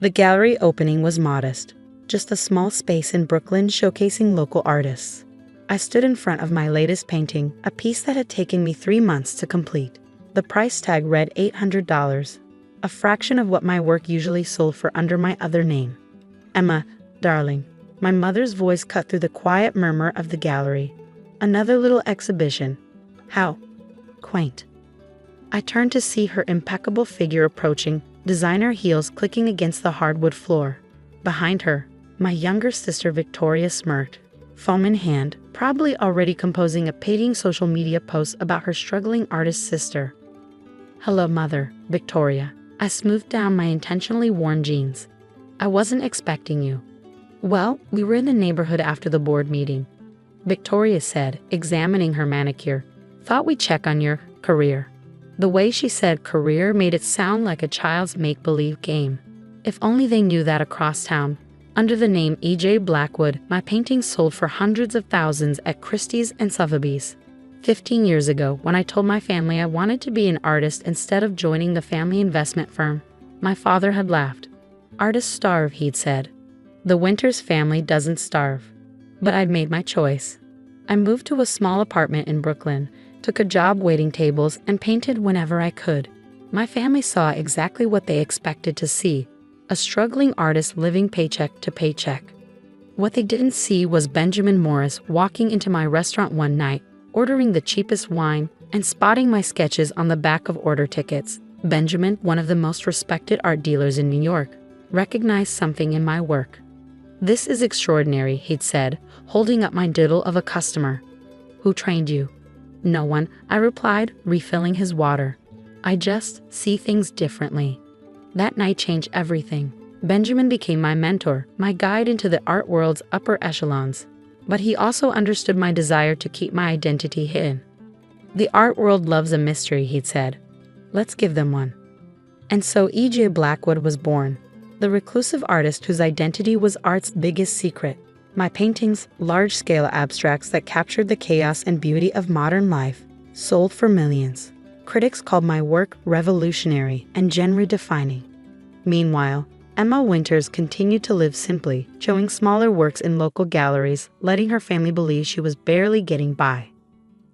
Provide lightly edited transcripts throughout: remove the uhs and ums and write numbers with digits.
The gallery opening was modest, just a small space in Brooklyn showcasing local artists. I stood in front of my latest painting, a piece that had taken me 3 months to complete. The price tag read $800, a fraction of what my work usually sold for under my other name. Emma, darling. My mother's voice cut through the quiet murmur of the gallery. Another little exhibition. How quaint. I turned to see her impeccable figure approaching, designer heels clicking against the hardwood floor. Behind her, my younger sister Victoria smirked, phone in hand, probably already composing a painting social media post about her struggling artist sister. Hello, Mother, Victoria. I smoothed down my intentionally worn jeans. I wasn't expecting you. Well, we were in the neighborhood after the board meeting, Victoria said, examining her manicure. Thought we'd check on your career. The way she said career made it sound like a child's make-believe game. If only they knew that across town, under the name E.J. Blackwood, my paintings sold for hundreds of thousands at Christie's and Sotheby's. 15 years ago, when I told my family I wanted to be an artist instead of joining the family investment firm, my father had laughed. Artists starve, he'd said. The Winters family doesn't starve. But I'd made my choice. I moved to a small apartment in Brooklyn, took a job waiting tables, and painted whenever I could. My family saw exactly what they expected to see, a struggling artist living paycheck to paycheck. What they didn't see was Benjamin Morris walking into my restaurant one night, ordering the cheapest wine, and spotting my sketches on the back of order tickets. Benjamin, one of the most respected art dealers in New York, recognized something in my work. This is extraordinary, he'd said, holding up my doodle of a customer. Who trained you? No one, I replied, refilling his water. I just see things differently. That night changed everything. Benjamin became my mentor, my guide into the art world's upper echelons. But he also understood my desire to keep my identity hidden. The art world loves a mystery, he'd said. Let's give them one. And so E.J. Blackwood was born, the reclusive artist whose identity was art's biggest secret. My paintings, large-scale abstracts that captured the chaos and beauty of modern life, sold for millions. Critics called my work revolutionary and genre-defining. Meanwhile, Emma Winters continued to live simply, showing smaller works in local galleries, letting her family believe she was barely getting by.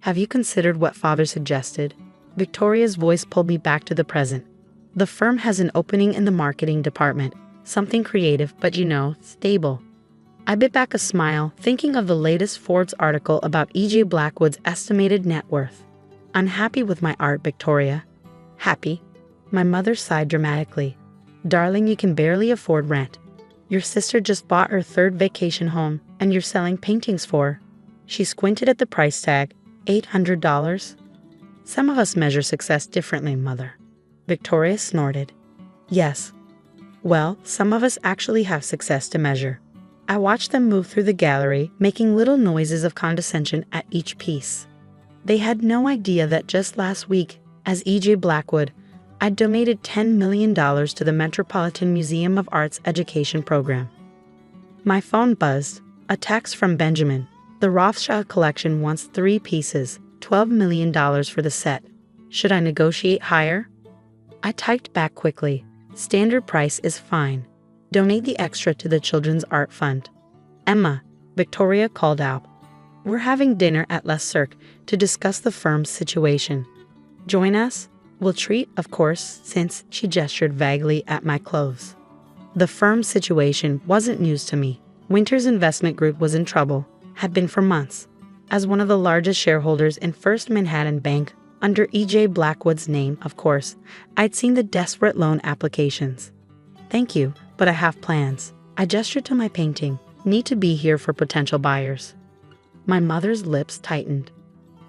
Have you considered what Father suggested? Victoria's voice pulled me back to the present. The firm has an opening in the marketing department, something creative but, stable. I bit back a smile, thinking of the latest Forbes article about E.J. Blackwood's estimated net worth. Unhappy with my art, Victoria? Happy? My mother sighed dramatically. Darling, you can barely afford rent. Your sister just bought her 3rd vacation home, and you're selling paintings for. She squinted at the price tag. $800? Some of us measure success differently, Mother. Victoria snorted. Yes. Well, some of us actually have success to measure. I watched them move through the gallery, making little noises of condescension at each piece. They had no idea that just last week, as E.J. Blackwood, I'd donated $10 million to the Metropolitan Museum of Art's education program. My phone buzzed, a text from Benjamin. The Rothschild collection wants 3 pieces, $12 million for the set. Should I negotiate higher? I typed back quickly. Standard price is fine. Donate the extra to the Children's Art Fund. Emma, Victoria called out. We're having dinner at Les Cirque to discuss the firm's situation. Join us? We'll treat, of course, since she gestured vaguely at my clothes. The firm's situation wasn't news to me. Winters Investment Group was in trouble, had been for months. As one of the largest shareholders in First Manhattan Bank, under E.J. Blackwood's name, of course, I'd seen the desperate loan applications. Thank you, but I have plans. I gestured to my painting. Need to be here for potential buyers. My mother's lips tightened.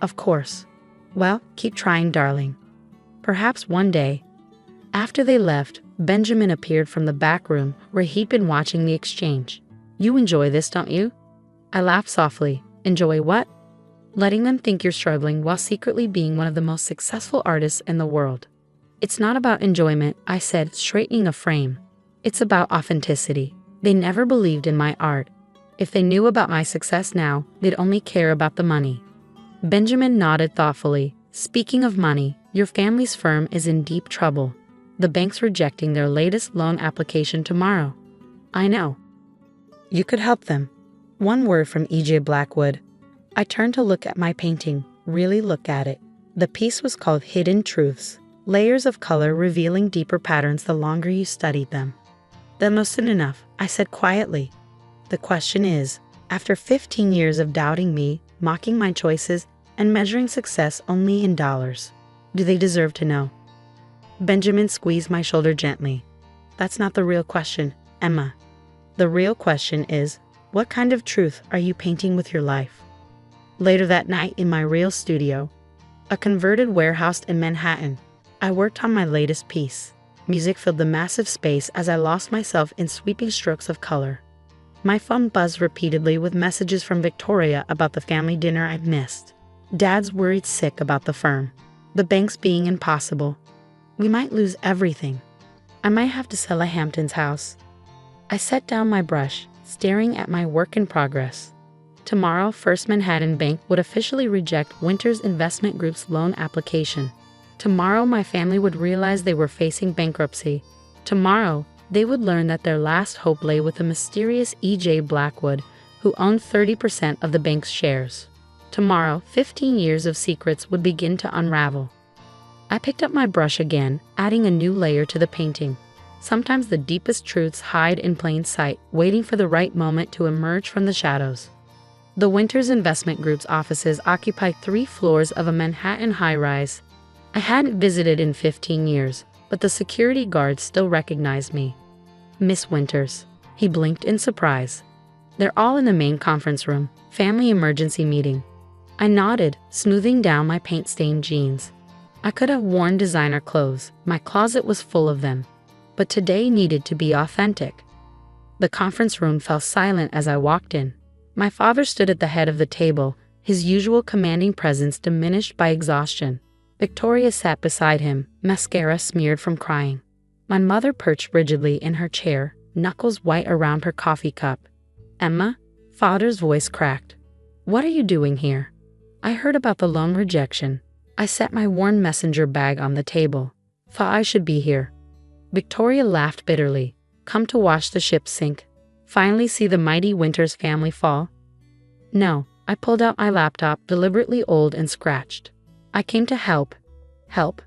Of course. Well, keep trying, darling. Perhaps one day. After they left, Benjamin appeared from the back room where he'd been watching the exchange. You enjoy this, don't you? I laughed softly. Enjoy what? Letting them think you're struggling while secretly being one of the most successful artists in the world. It's not about enjoyment, I said, straightening a frame. It's about authenticity. They never believed in my art. If they knew about my success now, they'd only care about the money. Benjamin nodded thoughtfully. Speaking of money, your family's firm is in deep trouble. The bank's rejecting their latest loan application tomorrow. I know. You could help them. One word from E.J. Blackwood. I turned to look at my painting, really look at it. The piece was called Hidden Truths, layers of color revealing deeper patterns the longer you studied them. That wasn't enough, I said quietly. The question is, after 15 years of doubting me, mocking my choices, and measuring success only in dollars, do they deserve to know? Benjamin squeezed my shoulder gently. That's not the real question, Emma. The real question is, what kind of truth are you painting with your life? Later that night in my real studio, a converted warehouse in Manhattan, I worked on my latest piece. Music filled the massive space as I lost myself in sweeping strokes of color. My phone buzzed repeatedly with messages from Victoria about the family dinner I'd missed. Dad's worried sick about the firm. The bank's being impossible. We might lose everything. I might have to sell a Hamptons house. I set down my brush, staring at my work in progress. Tomorrow, First Manhattan Bank would officially reject Winters Investment Group's loan application. Tomorrow, my family would realize they were facing bankruptcy. Tomorrow, they would learn that their last hope lay with the mysterious E.J. Blackwood, who owned 30% of the bank's shares. Tomorrow, 15 years of secrets would begin to unravel. I picked up my brush again, adding a new layer to the painting. Sometimes the deepest truths hide in plain sight, waiting for the right moment to emerge from the shadows. The Winters Investment Group's offices occupy 3 floors of a Manhattan high-rise. I hadn't visited in 15 years, but the security guards still recognized me. Miss Winters. He blinked in surprise. They're all in the main conference room, family emergency meeting. I nodded, smoothing down my paint-stained jeans. I could have worn designer clothes, my closet was full of them. But today needed to be authentic. The conference room fell silent as I walked in. My father stood at the head of the table, his usual commanding presence diminished by exhaustion. Victoria sat beside him, mascara smeared from crying. My mother perched rigidly in her chair, knuckles white around her coffee cup. Emma? Father's voice cracked. What are you doing here? I heard about the loan rejection. I set my worn messenger bag on the table. Thought I should be here. Victoria laughed bitterly. Come to watch the ship sink. Finally see the mighty Winters family fall? No, I pulled out my laptop, deliberately old and scratched. I came to help. Help?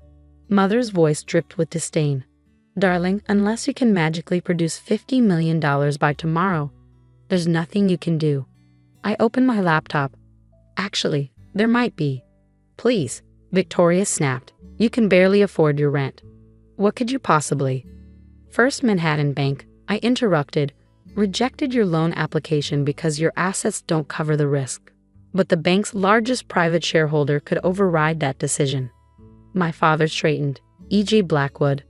Mother's voice dripped with disdain. Darling, unless you can magically produce $50 million by tomorrow, there's nothing you can do. I opened my laptop. Actually, there might be. Please, Victoria snapped. You can barely afford your rent. What could you possibly? First Manhattan Bank, I interrupted, rejected your loan application because your assets don't cover the risk. But the bank's largest private shareholder could override that decision. My father straightened. E.J. Blackwood.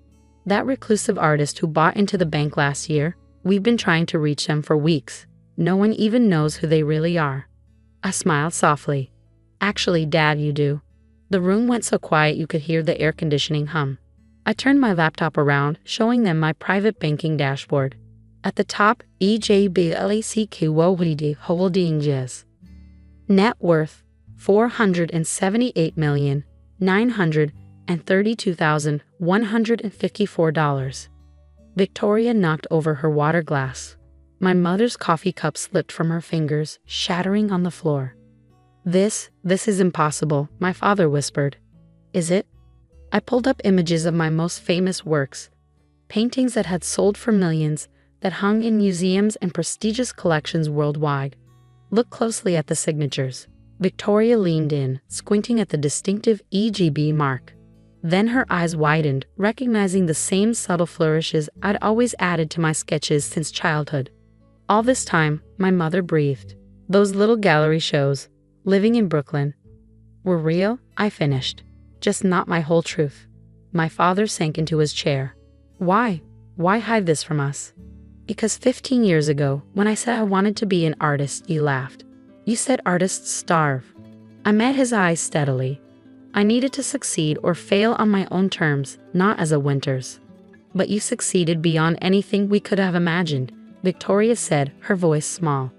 That reclusive artist who bought into the bank last year, we've been trying to reach them for weeks. No one even knows who they really are. I smiled softly. Actually, Dad, you do. The room went so quiet you could hear the air conditioning hum. I turned my laptop around, showing them my private banking dashboard. At the top, EJBLACQ Holdings. Net worth, $478,932,154. Victoria knocked over her water glass. My mother's coffee cup slipped from her fingers, shattering on the floor. This is impossible, my father whispered. Is it? I pulled up images of my most famous works, paintings that had sold for millions, that hung in museums and prestigious collections worldwide. Look closely at the signatures. Victoria leaned in, squinting at the distinctive EGB mark. Then her eyes widened, recognizing the same subtle flourishes I'd always added to my sketches since childhood. All this time, my mother breathed. Those little gallery shows, living in Brooklyn, were real, I finished. Just not my whole truth. My father sank into his chair. Why? Why hide this from us? Because 15 years ago, when I said I wanted to be an artist, you laughed. You said artists starve. I met his eyes steadily. I needed to succeed or fail on my own terms, not as a Winters. But you succeeded beyond anything we could have imagined, Victoria said, her voice small.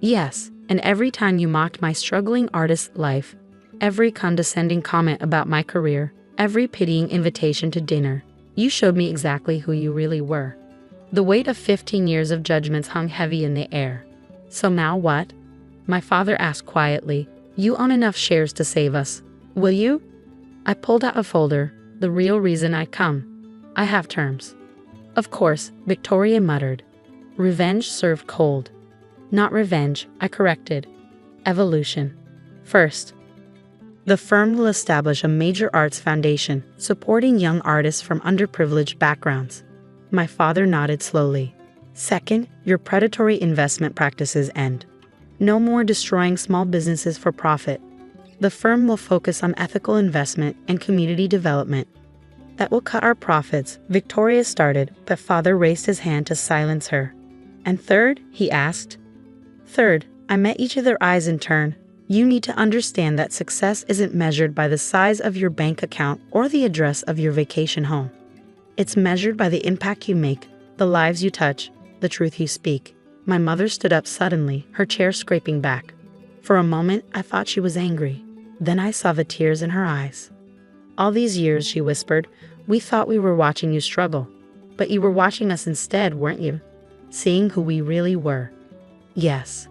Yes, and every time you mocked my struggling artist life, every condescending comment about my career, every pitying invitation to dinner, You showed me exactly who you really were. The weight of 15 years of judgments hung heavy in the air. So now what? My father asked quietly. You own enough shares to save us, will you? I pulled out a folder. The real reason I come. I have terms. Of course, Victoria muttered. Revenge served cold. Not revenge, I corrected. Evolution. First, the firm will establish a major arts foundation, supporting young artists from underprivileged backgrounds. My father nodded slowly. Second, your predatory investment practices end. No more destroying small businesses for profit. The firm will focus on ethical investment and community development. That will cut our profits, Victoria started, but father raised his hand to silence her. And third, he asked. Third, I met each of their eyes in turn. You need to understand that success isn't measured by the size of your bank account or the address of your vacation home. It's measured by the impact you make, the lives you touch, the truth you speak. My mother stood up suddenly, her chair scraping back. For a moment, I thought she was angry. Then I saw the tears in her eyes. All these years, she whispered, we thought we were watching you struggle. But you were watching us instead, weren't you? Seeing who we really were. Yes.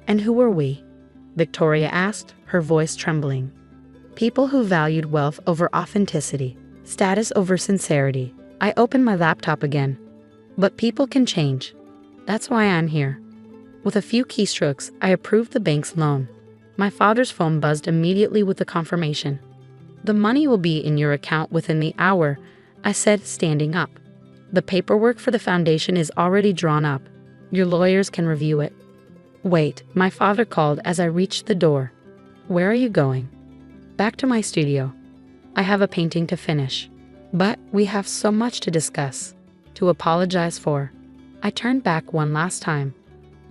And who were we? Victoria asked, her voice trembling. People who valued wealth over authenticity, status over sincerity. I opened my laptop again. But people can change. That's why I'm here. With a few keystrokes, I approved the bank's loan. My father's phone buzzed immediately with the confirmation. The money will be in your account within the hour, I said, standing up. The paperwork for the foundation is already drawn up. Your lawyers can review it. Wait, my father called as I reached the door. Where are you going? Back to my studio. I have a painting to finish. But we have so much to discuss, to apologize for. I turned back one last time.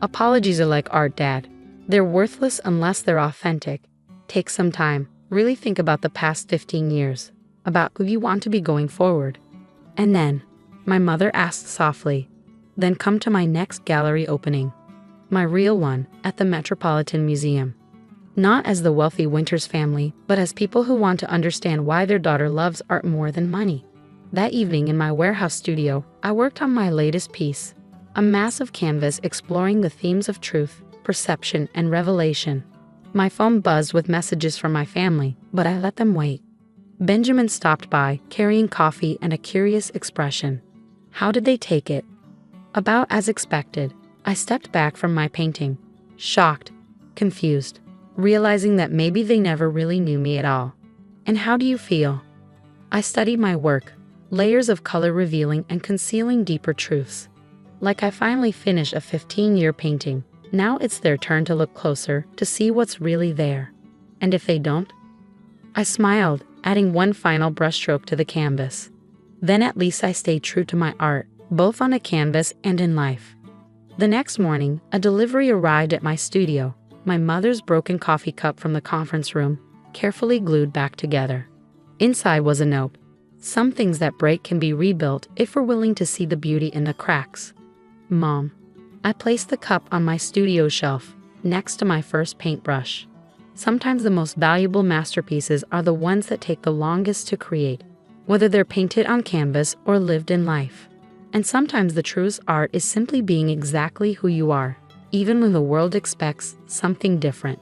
Apologies are like art, Dad. They're worthless unless they're authentic. Take some time. Really think about the past 15 years, about who you want to be going forward. And then, my mother asked softly, then come to my next gallery opening. My real one, at the Metropolitan Museum. Not as the wealthy Winters family, but as people who want to understand why their daughter loves art more than money. That evening in my warehouse studio, I worked on my latest piece, a massive canvas exploring the themes of truth, perception, and revelation. My phone buzzed with messages from my family, but I let them wait. Benjamin stopped by, carrying coffee and a curious expression. How did they take it? About as expected. I stepped back from my painting, shocked, confused, realizing that maybe they never really knew me at all. And how do you feel? I studied my work, layers of color revealing and concealing deeper truths. Like I finally finished a 15-year painting. Now it's their turn to look closer, to see what's really there. And if they don't? I smiled, adding one final brushstroke to the canvas. Then at least I stayed true to my art, both on a canvas and in life. The next morning, a delivery arrived at my studio, my mother's broken coffee cup from the conference room, carefully glued back together. Inside was a note. Some things that break can be rebuilt if we're willing to see the beauty in the cracks. Mom. I placed the cup on my studio shelf, next to my first paintbrush. Sometimes the most valuable masterpieces are the ones that take the longest to create, whether they're painted on canvas or lived in life. And sometimes the truest art is simply being exactly who you are, even when the world expects something different.